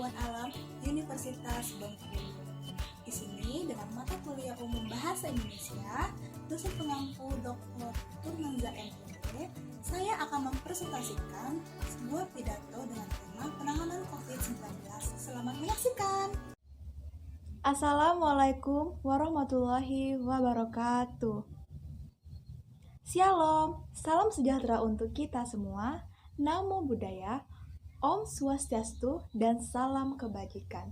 Pengetahuan Alam Universitas Bengkulu. Di sini dengan mata kuliah umum Bahasa Indonesia, dosen pengampu Dr. Turmanza MPD, saya akan mempresentasikan sebuah pidato dengan tema penanganan COVID-19. Selamat menyaksikan. Assalamualaikum warahmatullahi wabarakatuh. Shalom, salam sejahtera untuk kita semua. Namo Buddhaya, Om Swastiastu, dan salam kebajikan.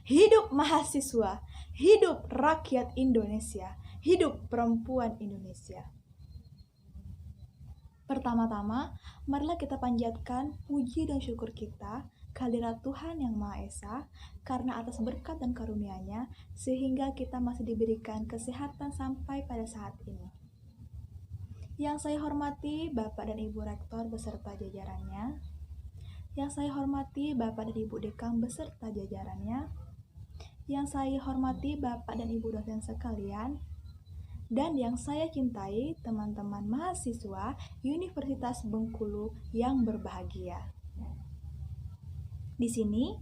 Hidup mahasiswa, hidup rakyat Indonesia, hidup perempuan Indonesia. Pertama-tama, marilah kita panjatkan puji dan syukur kita kehadirat Tuhan Yang Maha Esa, karena atas berkat dan karunia-Nya, sehingga kita masih diberikan kesehatan sampai pada saat ini. Yang saya hormati Bapak dan Ibu Rektor beserta jajarannya, yang saya hormati Bapak dan Ibu Dekam beserta jajarannya, yang saya hormati Bapak dan Ibu dosen sekalian, dan yang saya cintai teman-teman mahasiswa Universitas Bengkulu yang berbahagia. Di sini,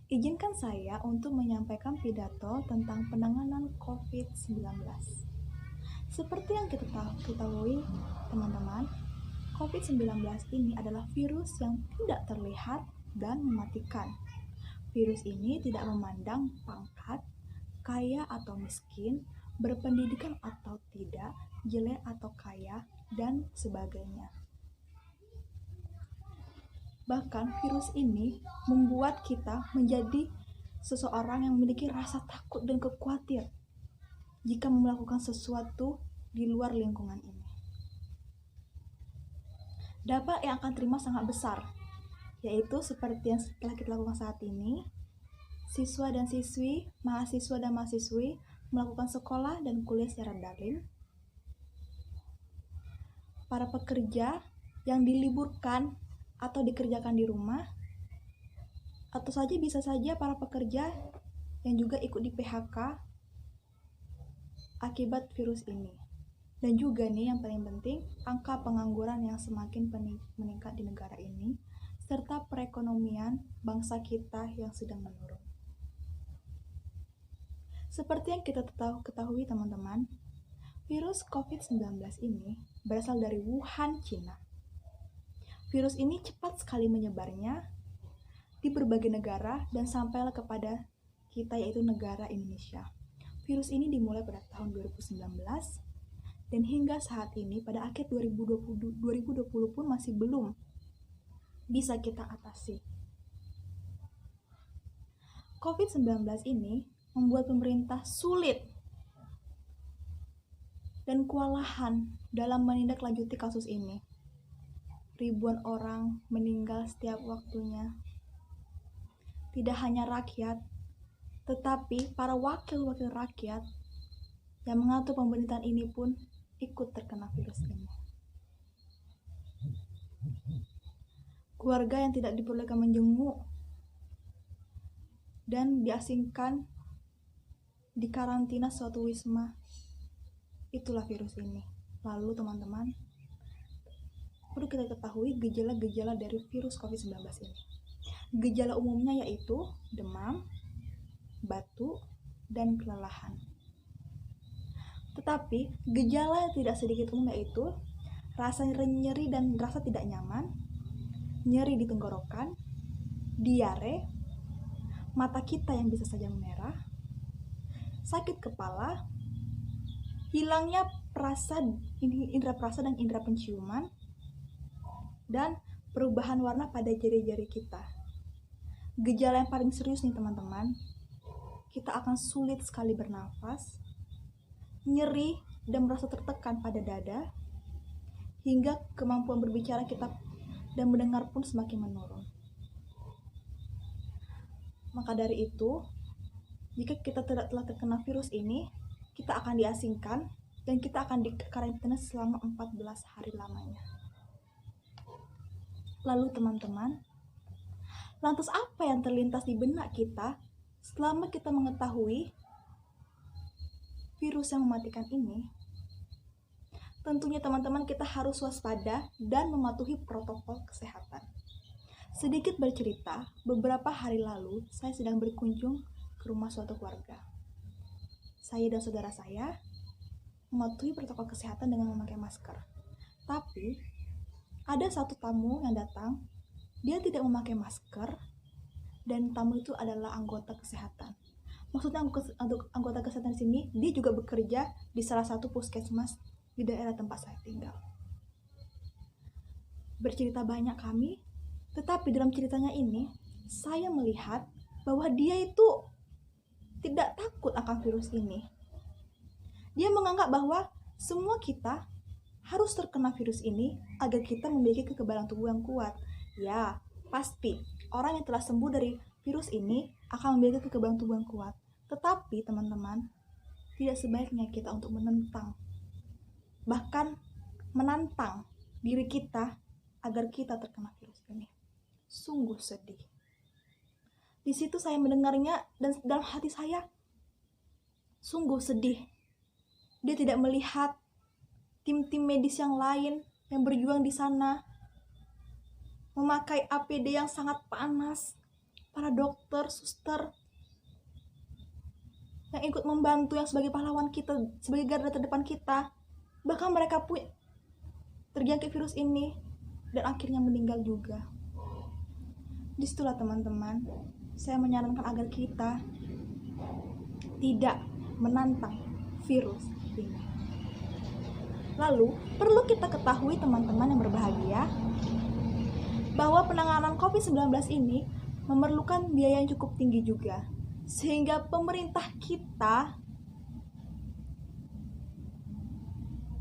izinkan saya untuk menyampaikan pidato tentang penanganan COVID-19. Seperti yang kita ketahui, teman-teman, COVID-19 ini adalah virus yang tidak terlihat dan mematikan. Virus ini tidak memandang pangkat, kaya atau miskin, berpendidikan atau tidak, jelek atau kaya, dan sebagainya. Bahkan virus ini membuat kita menjadi seseorang yang memiliki rasa takut dan khawatir jika melakukan sesuatu di luar lingkungan ini. Dampak yang akan terima sangat besar, yaitu seperti yang telah kita lakukan saat ini. Siswa dan siswi, mahasiswa dan mahasiswi melakukan sekolah dan kuliah secara daring. Para pekerja yang diliburkan atau dikerjakan di rumah, atau bisa saja para pekerja yang juga ikut di PHK akibat virus ini. Dan juga nih yang paling penting, angka pengangguran yang semakin meningkat di negara ini, serta perekonomian bangsa kita yang sedang menurun. Seperti yang kita ketahui teman-teman, virus COVID-19 ini berasal dari Wuhan, Cina. Virus ini cepat sekali menyebarnya di berbagai negara dan sampailah kepada kita, yaitu negara Indonesia. Virus ini dimulai pada tahun 2019 dan hingga saat ini pada akhir 2020 pun masih belum bisa kita atasi. COVID-19 ini membuat pemerintah sulit dan kewalahan dalam menindaklanjuti kasus ini. Ribuan orang meninggal setiap waktunya. Tidak hanya rakyat, tetapi para wakil-wakil rakyat yang mengatur pemerintahan ini pun ikut terkena virus ini. Keluarga yang tidak diperbolehkan menjenguk dan diasingkan di karantina suatu wisma. Itulah virus ini. Lalu teman-teman, perlu kita ketahui gejala-gejala dari virus COVID-19 ini. Gejala umumnya yaitu demam, batuk, dan kelelahan. Tetapi gejala yang tidak sedikit umum yaitu rasa nyeri dan rasa tidak nyaman, nyeri di tenggorokan, diare, mata kita yang bisa saja memerah, sakit kepala, hilangnya indera perasa dan indera penciuman, dan perubahan warna pada jari-jari kita. Gejala yang paling serius nih teman-teman, kita akan sulit sekali bernafas, nyeri dan merasa tertekan pada dada, hingga kemampuan berbicara kita dan mendengar pun semakin menurun. Maka dari itu, jika kita telah terkena virus ini, kita akan diasingkan dan kita akan dikarantina selama 14 hari lamanya. Lalu teman-teman, lantas apa yang terlintas di benak kita selama kita mengetahui virus yang mematikan ini? Tentunya teman-teman, kita harus waspada dan mematuhi protokol kesehatan. Sedikit bercerita, beberapa hari lalu saya sedang berkunjung ke rumah suatu keluarga. Saya dan saudara saya mematuhi protokol kesehatan dengan memakai masker. Tapi, ada satu tamu yang datang, dia tidak memakai masker, dan tamu itu adalah anggota kesehatan. Maksudnya anggota kesehatan di sini, dia juga bekerja di salah satu puskesmas di daerah tempat saya tinggal. Bercerita banyak kami, tetapi dalam ceritanya ini, saya melihat bahwa dia itu tidak takut akan virus ini. Dia menganggap bahwa semua kita harus terkena virus ini agar kita memiliki kekebalan tubuh yang kuat. Ya, pasti orang yang telah sembuh dari virus ini akan memiliki kekebalan tubuh yang kuat. Tetapi teman-teman, tidak sebaiknya kita untuk menentang, bahkan menantang diri kita agar kita terkena virus ini. Sungguh sedih. Di situ saya mendengarnya dan dalam hati saya sungguh sedih. Dia tidak melihat tim-tim medis yang lain yang berjuang di sana memakai APD yang sangat panas, para dokter, suster yang ikut membantu, yang sebagai pahlawan kita, sebagai garda terdepan kita. Bahkan mereka pun terjangkit virus ini dan akhirnya meninggal juga. Disitulah teman-teman, saya menyarankan agar kita tidak menantang virus ini. Lalu, perlu kita ketahui teman-teman yang berbahagia, bahwa penanganan COVID-19 ini memerlukan biaya yang cukup tinggi juga. Sehingga pemerintah kita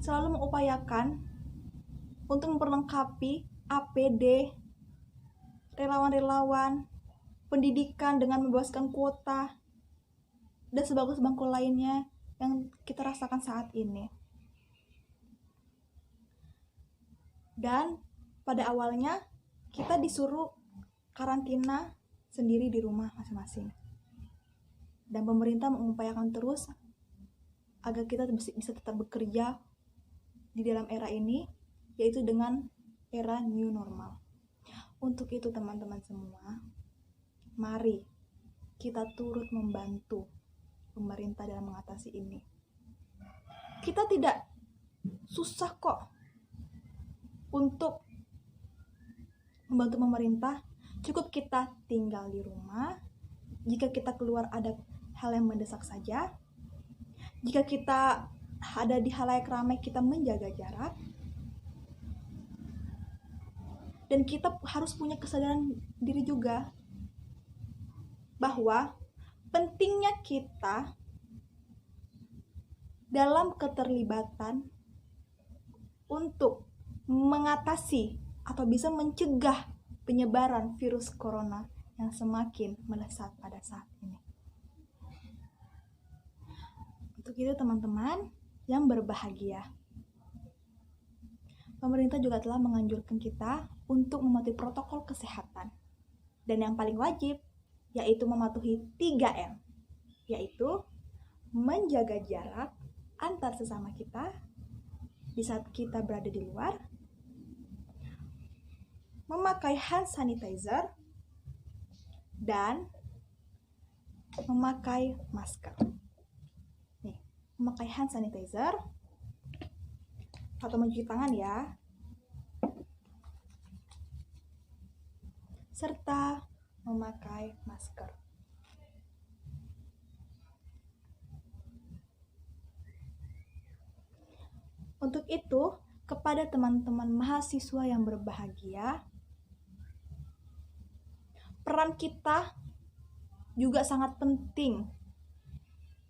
selalu mengupayakan untuk memperlengkapi APD, relawan-relawan, pendidikan dengan membebaskan kuota, dan sembako-sembako lainnya yang kita rasakan saat ini. Dan pada awalnya kita disuruh karantina sendiri di rumah masing-masing. Dan pemerintah mengupayakan terus agar kita bisa tetap bekerja di dalam era ini, yaitu dengan era new normal. Untuk itu teman-teman semua, mari kita turut membantu pemerintah dalam mengatasi ini. Kita tidak susah kok untuk membantu pemerintah, cukup kita tinggal di rumah. Jika kita keluar ada hal yang mendesak saja. Jika kita ada di halayak ramai, kita menjaga jarak. Dan kita harus punya kesadaran diri juga bahwa pentingnya kita dalam keterlibatan untuk mengatasi atau bisa mencegah penyebaran virus corona yang semakin melesat pada saat ini. Untuk itu teman-teman yang berbahagia, pemerintah juga telah menganjurkan kita untuk mematuhi protokol kesehatan. Dan yang paling wajib, yaitu mematuhi 3M, yaitu menjaga jarak antar sesama kita di saat kita berada di luar, memakai hand sanitizer, dan memakai masker. Nih, memakai hand sanitizer atau mencuci tangan ya, serta memakai masker. Untuk itu, kepada teman-teman mahasiswa yang berbahagia, peran kita juga sangat penting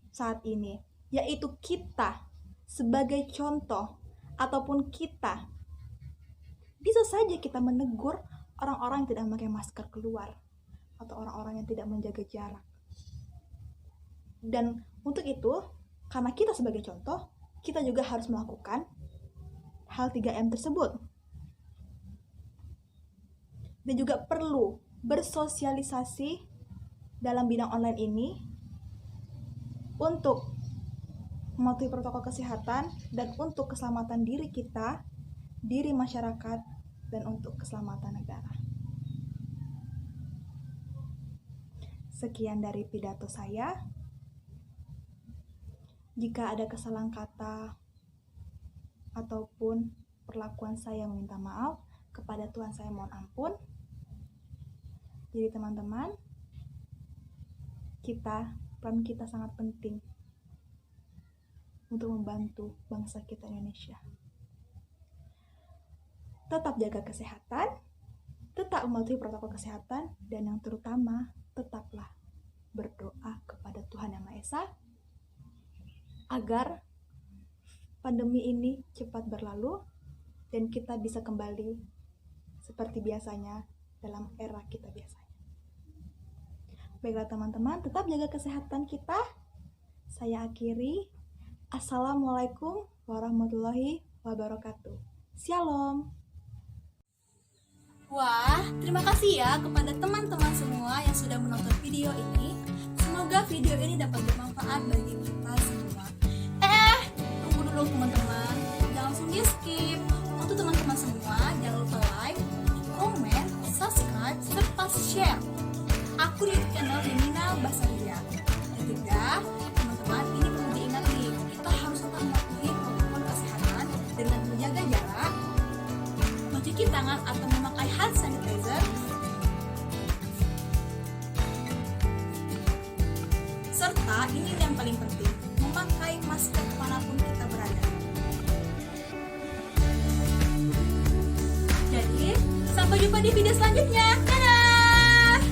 saat ini, yaitu kita sebagai contoh ataupun kita bisa saja kita menegur orang-orang yang tidak memakai masker keluar atau orang-orang yang tidak menjaga jarak. Dan untuk itu, karena kita sebagai contoh, kita juga harus melakukan hal 3M tersebut. Dan juga perlu bersosialisasi dalam bidang online ini untuk mematuhi protokol kesehatan dan untuk keselamatan diri kita, diri masyarakat, dan untuk keselamatan negara. Sekian dari pidato saya. Jika ada kesalahan kata ataupun perlakuan saya meminta maaf, kepada Tuhan saya mohon ampun. Jadi teman-teman, peran kita sangat penting untuk membantu bangsa kita Indonesia. Tetap jaga kesehatan, tetap mematuhi protokol kesehatan, dan yang terutama, tetaplah berdoa kepada Tuhan Yang Maha Esa agar pandemi ini cepat berlalu dan kita bisa kembali seperti biasanya dalam era kita biasanya. Baiklah teman-teman, tetap jaga kesehatan kita. Saya akhiri. Assalamualaikum warahmatullahi wabarakatuh. Shalom. Wah, terima kasih ya kepada teman-teman semua yang sudah menonton video ini. Semoga video ini dapat bermanfaat bagi kita semua. Tunggu dulu teman-teman, jangan langsung di skip. Untuk teman-teman semua, jangan lupa like, comment, subscribe, serta share aku di channel Nina Basalia. Dan juga teman-teman, ini perlu diingat nih, kita harus tetap mematuhi protokol kesehatan dengan menjaga jarak, mencuci tangan atau memakai hand sanitizer, serta ini yang paling penting, memakai masker kemanapun kita berada. Jadi, sampai jumpa di video selanjutnya. Dadah!